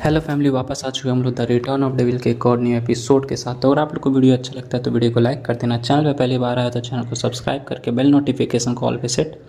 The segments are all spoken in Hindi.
हेलो फैमिली, वापस आ चुके हम लोग द रिटर्न ऑफ डेविल के एक और न्यू एपिसोड के साथ। तो अगर आप लोग को वीडियो अच्छा लगता है तो वीडियो को लाइक कर देना। चैनल पे पहली बार आया तो चैनल को सब्सक्राइब करके बेल नोटिफिकेशन को ऑल पे सेट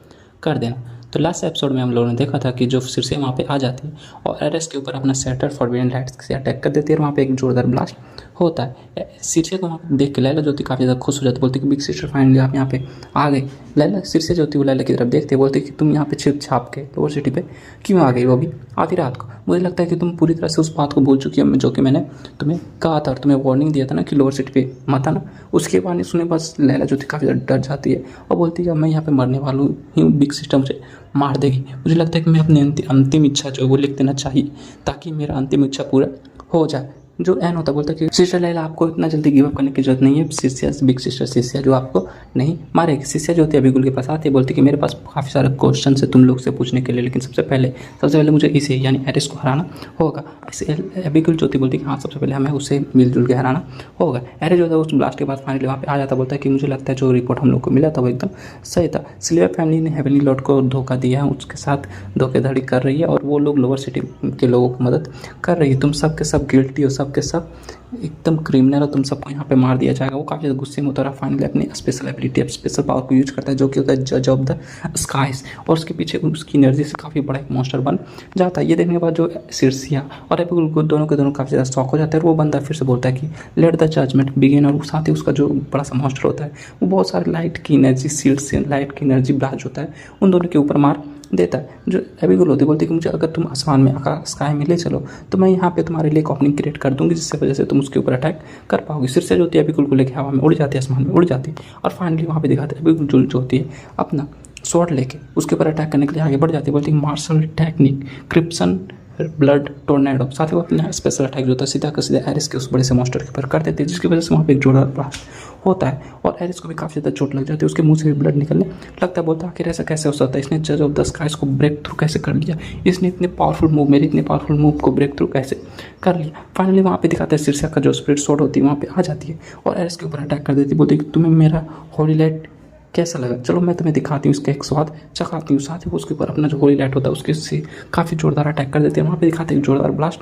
कर देना। तो लास्ट एपिसोड में हम लोगों ने देखा था कि जो सिरसे वहाँ पे आ जाती है और एरेस के ऊपर अपना सेटर फॉरबिडन लाइट्स से अटैक कर देती है और वहाँ पे एक जोरदार ब्लास्ट होता है। सिरसे को वहाँ पे देख के लैला जो थी काफ़ी ज़्यादा खुश हो जाती, बोलती कि बिग सिस्टर फाइनली आप यहाँ पे आ गई। लैला सिरसे जो थी वो लैला की तरफ देखते बोलती कि तुम यहाँ पे छिप छाप के लोअर सिटी पे क्यों आ गई, वो भी आधी रात को। मुझे लगता है कि तुम पूरी तरह से उस बात को भूल चुकी हो जो कि मैंने तुम्हें कहा था और तुम्हें वार्निंग दिया था ना कि लोअर सिटी पे मत आना। उसके बाद सुने बस लैला जो थी काफ़ी ज़्यादा डर जाती है और बोलती है मैं यहाँ पे मरने वाला हूँ, बिग सिस्टर मुझे मार देगी। मुझे लगता है कि मैं अपनी अंतिम इच्छा जो है वो लिख देना चाहिए ताकि मेरा अंतिम इच्छा पूरा हो जाए। जो एन होता बोलता है कि सिस्टर लैला आपको इतना जल्दी गिव अप करने की जरूरत नहीं है। सिस्या बिग सिस्टर सिस्या जो आपको नहीं मारेगी। सिस्या जो होती है अभिगुल के पास आती है, बोलती है कि मेरे पास काफ़ी सारे क्वेश्चन है तुम लोग से पूछने के लिए, लेकिन सबसे पहले मुझे इसे यानी एरिस को हराना होगा। इसे अभिगुल जो होती बोलती है कि हाँ सबसे पहले हमें उसे मिलजुल के हराना होगा। एरिस जो होता है उस ब्लास्ट के बाद फाइनली वहाँ पे आ जाता, बोलता है कि मुझे लगता है जो रिपोर्ट हम लोग को मिला था वो एकदम सही था। सिल्वर फैमिली ने हेवनली लॉर्ड को धोखा दिया है, उसके साथ धोखेधड़ी कर रही है और वो लोग लोअर सिटी के लोगों को मदद कर रही है। तुम सब के सब गिल्टी हो, सब के सब एकदम क्रिमिनल और तुम सबको यहाँ पे मार दिया जाएगा। वो काफ़ी ज़्यादा गुस्से में उतरा। फाइनली अपनी स्पेशल एबिलिटी स्पेशल पावर को यूज करता है जो कि होता है जज ऑफ द स्काइज, और उसके पीछे उसकी एनर्जी से काफ़ी बड़ा एक मॉन्स्टर बन जाता है। ये देखने के बाद जो सिरसिया और एपिकुल दोनों के दोनों काफ़ी ज़्यादा शॉक हो जाते हैं और वो बंदा फिर से बोलता है कि लेट द जजमेंट बिगिन। और साथ ही उसका जो बड़ा सा मॉन्स्टर होता है वो बहुत सारे लाइट की एनर्जी सील्ड से लाइट की एनर्जी ब्लास्ट होता है उन दोनों के ऊपर मार देता है। जो एबिगुल होती बोलती है कि मुझे अगर तुम आसमान में स्काई में ले चलो तो मैं यहाँ पे तुम्हारे लिए एक ओपनिंग क्रिएट कर दूंगी जिससे वजह से तुम उसके ऊपर अटैक कर पाओगी। सिरसे जो होती है एबिगुल को लेकर हवा में उड़ जाती है, आसमान में उड़ जाती है और फाइनली वहाँ पे दिखाते हैं एबिगुल जो होती है अपना स्वॉर्ड लेके उसके ऊपर अटैक करने के लिए आगे बढ़ जाती है। बोलती है मार्शल टेक्निक क्रिप्सन ब्लड टोर्नेडो। साथ ही वो अपना स्पेशल अटैक जो होता है सीधा का सीधा एरिस के उस बड़े से मॉन्स्टर के ऊपर कर देते हैं, जिसकी वजह से वहाँ पे एक जोरदार ब्लास्ट होता है और एरिस को भी काफ़ी ज़्यादा चोट लग जाती है। उसके मुंह से भी ब्लड निकलने लगता है। बोलता है आखिर ऐसा कैसे हो सकता है, इसने जज ऑफ द स्काइज को ब्रेक थ्रू कैसे कर लिया, इसने इतने पावरफुल मूव मेरे इतने पावरफुल मूव को ब्रेक थ्रू कैसे कर लिया। फाइनली वहाँ पे दिखाते हैं सिरसा का जो स्पिरिट स्वॉर्ड होती है वहाँ पे आ जाती है और एरिस के ऊपर अटैक कर देती है। बोलती है कि तुम्हें मेरा होली लाइट कैसा लगा, चलो मैं तुम्हें दिखाती हूँ, इसका एक स्वाद चखाती हूँ। साथ ही उसके ऊपर अपना जो होली लाइट होता है उसके से काफ़ी जोरदार अटैक कर देते हैं। वहाँ पे दिखाते हैं जोरदार ब्लास्ट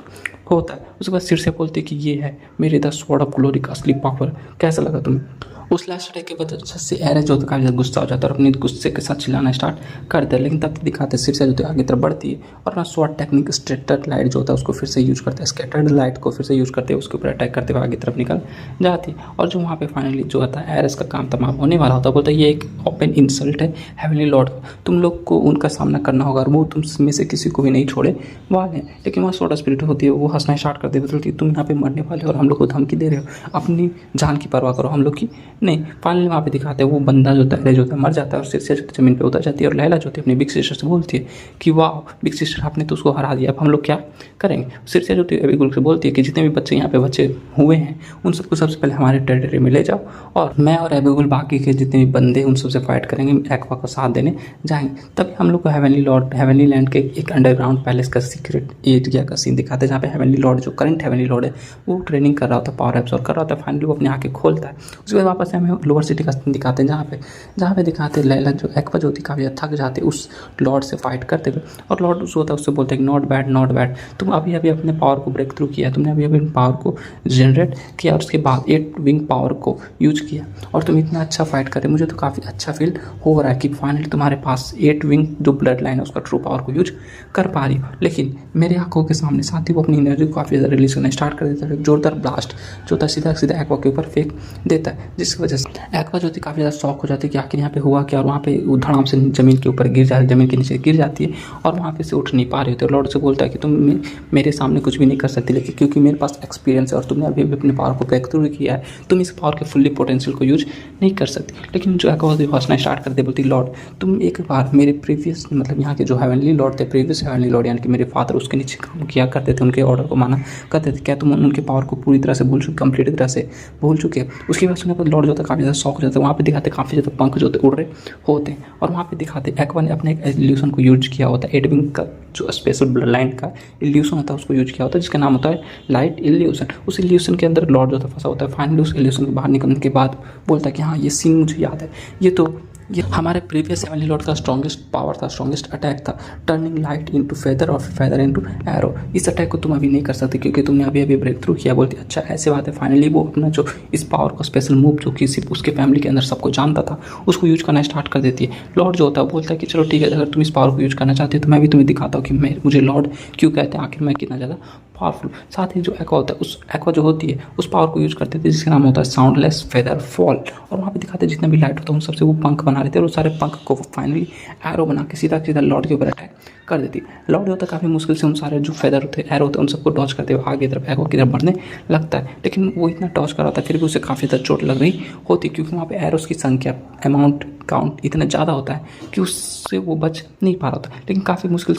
होता है। उसके बाद सिर से बोलते हैं कि ये है मेरे द स्वॉर्ड ऑफ ग्लोरी का असली पावर, कैसा लगा तुम्हें। उस लास्ट अटैक के बाद से एरेस जो काफ़ी ज़्यादा गुस्सा हो जाता है और अपने गुस्से के साथ चिल्लाना स्टार्ट करता है, लेकिन तब दिखाते हैं सिर से जो आगे तरफ बढ़ती है और अपना स्वॉर्ड टेक्निक स्कैटर्ड लाइट जो होता है उसको फिर से यूज करता है। स्कैटर्ड लाइट को फिर से यूज करते हैं, उसके ऊपर अटैक करते हुए आगे तरफ निकल जाती है। और जो वहाँ पे फाइनली जो होता है एरेस का काम तमाम होने वाला होता है। बोलता है ये एक ओपन इंसल्ट है हेवनली लॉर्ड, तुम लोग को उनका सामना करना होगा और वो तुम में से किसी को भी नहीं छोड़े वाले हैं। लेकिन वहाँ सोडा स्पिरिट होती है, वो हंसना स्टार्ट कर देती है तुम यहाँ पे मरने वाले हो और हम लोग को धमकी दे रहे हो, अपनी जान की परवाह करो, हम लोग की नहीं। फाइनली वहाँ पे दिखाते हैं वो बंदा जो होता है जो होता है मर जाता है और सिरसे जमीन पे उतर जाती है और लैला जो होती है अपनी बिग सिस्टर से बोलती है कि वाह बिग सिस्टर आपने तो उसको हरा दिया, अब हम लोग क्या करेंगे। सिरसे जो होती है एबिगुल से बोलती है कि जितने भी बच्चे यहाँ पे बच्चे हुए हैं उन सबको सबसे पहले हमारे टेरिटरी में ले जाओ और मैं और एबिगुल बाकी के जितने भी बंदे उन सबसे फाइट करेंगे, एक्वा का साथ देने जाएंगे। तभी हम लोग को हेवनली लैंड के एक अंडरग्राउंड पैलेस का सीक्रेट एरिया का सीन दिखाते हैं जहाँ पे हेवनली लॉर्ड जो करंट हेवनली लॉर्ड है वो ट्रेनिंग कर रहा होता है, पावर एब्सॉर्ब कर रहा होता है। फाइनली वो अपनी आँखें खोलता है। उसके बाद वापस हमें लोअर सिटी का दिखाते हैं जहाँ पे दिखाते हैं लैला जो एक्वा जो होती है काफ़ी थक जाते हैं उस लॉर्ड से फाइट करते हुए और लॉर्ड जो होता है उससे बोलते हैं कि नॉट बैड, तुम अभी अभी अपने पावर को ब्रेक थ्रू किया, तुमने अभी अभी पावर को जनरेट किया और उसके बाद 8 विंग पावर को यूज किया और तुम इतना अच्छा फाइट कर रहे, मुझे तो काफ़ी अच्छा फील हो रहा है कि फाइनली तुम्हारे पास 8 विंग जो ब्लड लाइन है उसका ट्रू पावर को यूज कर पा रही हो। लेकिन मेरे आंखों के सामने साथ ही वो अपनी एनर्जी को काफ़ी ज़्यादा रिलीज करना स्टार्ट कर देता है। जोरदार ब्लास्ट जो होता है सीधा सीधा एक्वा के ऊपर फेंक देता है, जिसकी वजह से एक्वा जो होती है काफ़ी ज़्यादा शॉक हो जाती है कि आखिर यहाँ पे हुआ क्या। और वहाँ पे धड़ाम से ज़मीन के ऊपर गिर जाती है, ज़मीन के नीचे गिर जाती है और वहाँ पे से उठ नहीं पा रही होती है। लॉर्ड से बोलता है कि तुम मेरे सामने कुछ भी नहीं कर सकती, लेकिन क्योंकि मेरे पास एक्सपीरियंस है और तुमने अभी भी अपने पावर को ब्रेक थ्रू किया है, तुम इस पावर के फुल्ली पोटेंशियल को यूज नहीं कर सकती। लेकिन जो एक्वा हंसना स्टार्ट कर दे, बोलती लॉर्ड तुम एक बार मेरे प्रीवियस मतलब यहाँ के जो हेवनली लॉर्ड थे, प्रीवियस हेवनली लॉर्ड यानी कि मेरे फादर उसके नीचे काम किया करते थे, उनके ऑर्डर को माना करते थे, क्या तुम उनके पावर को पूरी तरह से भूल चुके, कंप्लीट तरह से भूल चुके हैं। उसकी बात सुनने पर लॉर्ड जो होता है काफ़ी ज़्यादा शॉक हो जाता है। वहाँ पे दिखाते काफ़ी ज़्यादा पंख जो होते उड़ रहे होते हैं और वहाँ पे दिखाते एक्वा ने अपने एक इल्यूशन को यूज किया होता है, 8 विंग का जो स्पेशल ब्लड लाइन का इल्यूशन होता है उसको यूज किया होता है जिसका नाम होता है लाइट इल्यूशन। उस इल्यूशन के अंदर लॉर्ड जो होता है फंसा होता है। फाइनली उस इल्यूशन से बाहर निकलने के बाद बोलता है कि हाँ ये सीन मुझे याद है, ये तो ये हमारे प्रीवियस हेवनली लॉर्ड का स्ट्रॉन्गेस्ट पावर था, स्ट्रॉन्गेस्ट अटैक था, टर्निंग लाइट इनटू फेदर और फेदर इनटू एरो। इस अटैक को तुम अभी नहीं कर सकते क्योंकि तुमने अभी अभी ब्रेक थ्रू किया। बोलती अच्छा ऐसे बात है। फाइनली वो अपना जो इस पावर को स्पेशल मूव जो कि सिर्फ उसके फैमिली के अंदर सबको जानता था उसको यूज करना स्टार्ट कर देती है। लॉर्ड जो होता है बोलता है कि चलो ठीक है, अगर तुम इस पावर को यूज करना चाहते हो तो मैं भी तुम्हें दिखाता हूँ कि मुझे लॉर्ड क्यों कहते हैं, आखिर मैं कितना ज़्यादा पावरफुल। साथ ही जो एक्वा होता है उस एक्वा जो होती है उस पावर को यूज करते थे जिसका नाम होता है साउंडलेस फेदर फॉल। और वहाँ पे दिखाते हैं जितना भी लाइट होता है उन सबसे वो पंख बना लेते हैं और सारे पंख को फाइनली एरो बना के सीधा सीधा लॉर्ड के ऊपर अटैक कर देती है। लॉर्ड होता है काफ़ी मुश्किल से उन सारे जो फेदर होते हैं एरो होते हैं उन सबको डॉच करते हुए आगे तरफ एक्वा की तरफ बढ़ने लगता है, लेकिन वो इतना डॉच कर रहा था फिर भी उसे काफ़ी ज़्यादा चोट लग रही होती क्योंकि वहाँ पे एरोस की संख्या काउंट इतना ज़्यादा होता है कि उससे वो बच नहीं पा रहा था। लेकिन काफ़ी मुश्किल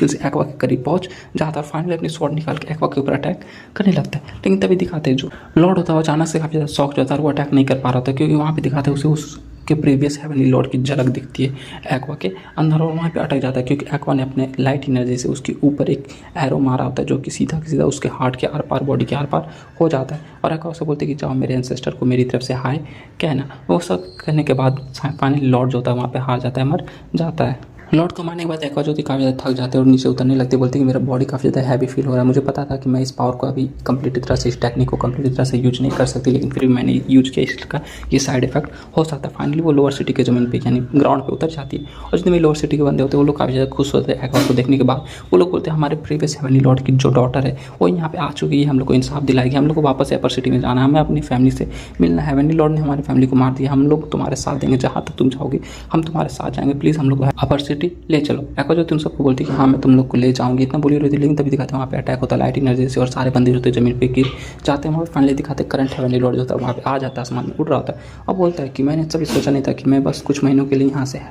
से एक्वा के करीब पहुँच जाता है। फाइनली अपनी स्वॉर्ड निकाल के एक्वा के ऊपर अटैक करने लगता है। लेकिन तभी दिखाते हैं जो लॉर्ड होता है वो अचानक से काफ़ी ज़्यादा शॉक जाता है और वो अटैक नहीं कर पा रहा था क्योंकि वहाँ पे दिखाते हैं उसे उसके प्रीवियस हेवनली लॉर्ड की झलक दिखती है एक्वा के अंदर और वहाँ पे अटक जाता है क्योंकि एक्वा ने अपने लाइट एनर्जी से उसके ऊपर एक एरो मारा होता है जो कि सीधा उसके हार्ट के आर पार बॉडी के आर पार हो जाता है। और एक्वा उसे बोलते हैं कि जाओ मेरे एंसेस्टर को मेरी तरफ से हाय कहना। वो सब कहने के बाद फाइनली लॉर्ड जो होता है वहाँ पे हार जाता है, मर जाता है। लॉर्ड को मारने के बाद एक्वा जो थी काफ़ी ज़्यादा थक जाते हैं और नीचे उतरने लगते, बोलते हैं कि मेरा बॉडी काफ़ी ज़्यादा हैवी फील हो रहा है। मुझे पता था कि मैं इस पावर को अभी कंप्लीट तरह से इस टेक्निक को कंप्लीट तरह से यूज नहीं कर सकती, लेकिन फिर भी मैंने यूज किया, इसका ये साइड इफेक्ट हो सकता है। फाइनली वो लोअर सिटी के ज़मीन पे यानी ग्राउंड पे उतर जाती है और जितने भी लोअर सिटी के बंदे होते हैं वो लोग काफ़ी ज़्यादा खुश होते हैं एक्वा को देखने के बाद। वो लोग बोलते हैं हमारे प्रीवियस हेवनली लॉर्ड की जो डॉटर है वो यहाँ पे आ चुकी है, हम लोग को इंसाफ दिलाएगी, हम लोग को वापस अपर सिटी में जाना है, हमें अपनी फैमिली से मिलना है। हेवनली लॉर्ड ने हमारी फैमिली को मार दिया, हम लोग तुम्हारे साथ देंगे, जहाँ तक तुम जाओगे हम तुम्हारे साथ जाएंगे, प्लीज़ हम लोग अपर सिटी ले चलो। एक्वा जो तुम सबको बोलती है कि हाँ मैं तुम लोग को ले जाऊंगी, इतना बोली रही थी। लेकिन तभी दिखाते हैं वहाँ पे अटैक होता है लाइट एनर्जी से और सारे बंदे होते हैं ज़मीन पे गिर जाते हैं। वहाँ पे फाइनली दिखाते हैं करंट हेवनली लॉर्ड जो होता है वहाँ पे आ जाता है, आसमान में उड़ रहा होता है और बोलता है कि मैंने कभी सोचा नहीं था कि मैं बस कुछ महीनों के लिए यहाँ से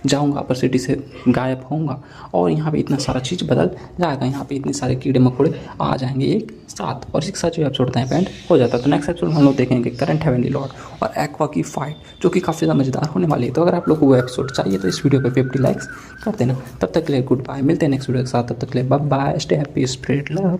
जाऊँगा, अपर सिटी से गायब होऊंगा और यहाँ पे इतना सारा चीज़ बदल जाएगा, यहाँ पे इतने सारे कीड़े मकोड़े आ जाएंगे एक साथ। और इसी के साथ जो एपिसोड होता है एंड हो जाता है। तो नेक्स्ट एपिसोड हम लोग देखेंगे करंट हेवनली लॉर्ड और एक्वा की फाइट जो कि काफ़ी ज़्यादा मजेदार होने वाली है। तो अगर आप लोग को वो एपिसोड चाहिए तो इस वीडियो पे 50 लाइक्स कर देना। तब तक के लिए गुड बाय, मिलते हैं नेक्स्ट वीडियो के साथ। तब तक के लिए bye bye, stay happy, spread love.